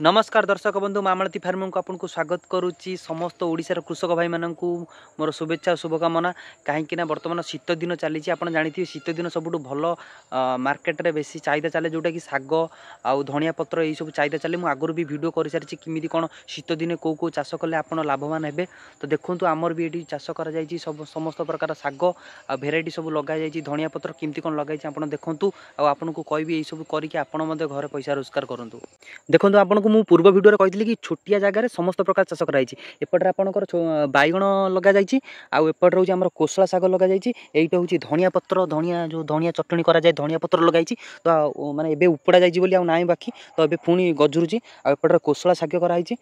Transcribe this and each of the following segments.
नमस्कार दर्शक बंधु मामलती फार्म को आपको स्वागत करुच्ची समस्त ओडिशार कृषक भाई मानू मोर शुभेच्छा शुभकामना कहीं बर्तमान शीत दिन चली आप जानते शीत दिन सबुठ भल मार्केट रे बेसी चाहिदा चले जोटा कि साग आउ धनिया पत्र यही सब चाहिदा चले मुझे आगुरी भी भिड कर सारी किमी कौन शीत दिन कौ कौ चाष कले आप लाभवान हे तो देखूँ आमर भी ये चाष कर समस्त प्रकार साग आ भेराइटी सब लगे धनिया पत्र किमती कौन लगे आप देखूँ आपको कहबी यही सब करके घर पैसा रोजगार करूँ देखो आपको मुझे पूर्व भिडियो कही कि छोटिया जगार समस्त प्रकार चाष कराई एपटे आपंकर बैगण लग जाए आउट रोज आम कोसला शाग लग जाए यहीटा हूँ धनिया पत्र धनिया जो धनिया चटणी कराए धनिया पत्र लगाई तो माने एबे उपड़ा जाए ना बाकी तो ये पुणी गजुरुची आउट कोसला शाग कराई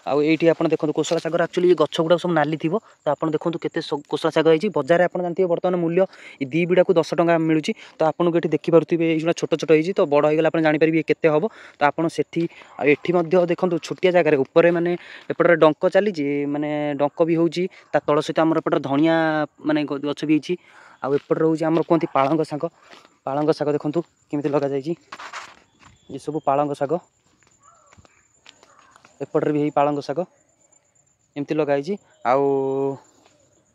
आईटी आप देखो कोसला शागर एक्चुअली गछ गुड़ा सब नाली थी तो आप देखो केते कोसला शाग होती बजार आप जानते बर्तमान मूल्य दी बिड़ा को 10 टंका मिलूँ तो आपको ये देखिपे ये छोट छोट होती तो बड़ होगा आप जापर केते हम तो आपड़ से देखो छोटिया जगह ऊपर माने एपटे डंक चली माने डंक भी होची तल सहित आम एपटे धनिया माने गछ भी होती आउट रोज आम कहते पालंग शाग देखो केमी लग जाए ये सब पालंग शाग एपटे भी पालंग शाग एमती लगाई आउ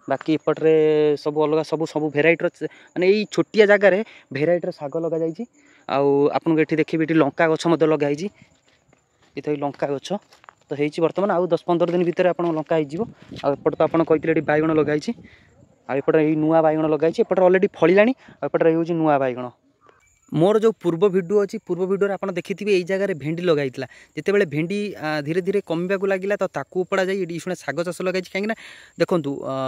बाकी एपटे सब अलग सब सब भेराइटर माने यही छोटिया जगार भेराइटर शाग लग जाए आपको ये देखिए ये लंका गछ लगाई ये तो लंका गछ तो होती बर्तमान आउ 10-15 दिन भितर आप लंका होपटे तो आपड़ कहते बैगण लगाई आउटे नुआ बैगण लगाई एपटे अलरेडी फलिला एपटे हूँ नुआ बैगण मोर जो पूर्व भिडियो अच्छी पूर्व भिडियो आप देखिए यही जगह भेंडी लगाई जिते भेंडी धीरे धीरे कमिबाक लगिला तो ताकू उपड़ा जाए शुणे शाग चाष लगाई कहीं देखूँ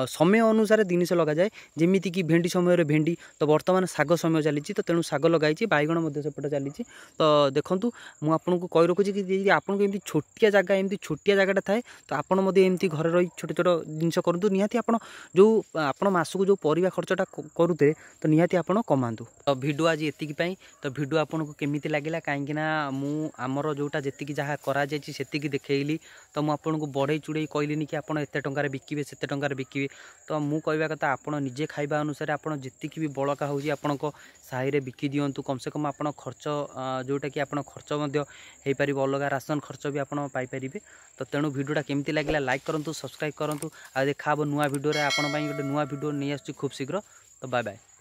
समय अनुसार जिनिस लग जाए जमीती कि भेंडी समय भेंडी तो बर्तमान शाग समय चली तो तेणु शाग लगाई बैगण सेपटे चली तो देखूँ मुझे कही रखुच्छी कि आपको एमती छोटिया जगह एमती छोटिया जगह थाए तो आपमती घर रही छोट छोट जिन करूँ निहाती आप जो आप मासक जो परिवा खर्चटा करुते तो निहाती आप कमातु तो भिडियो आज एतिकी तो भिडियो आपको केमिति लगिला कहीं आमर जोटा जी जहाँ कराई देखली तो मुझे बढ़ई चुड़े कहलिनी कि आप एत टकर बिकिबे से टकर बिकिबे तो मु कहवा कथा आप निजे खाइबा अनुसार आप जी भी बड़का हो साहि बिकी दिंतु कम से कम आप खर्च जोटा कि आप खर्च हो पार अलग राशन खर्च भी आपपारे तो तेणु भिडियोटा केमिति लगिला लाइक करूँ सब्सक्राइब करूँ आ देखा नुआ भिडियो आप गोटे नुआ भिडियो नहीं आसूँ खूब शीघ्र तो बाय बाय।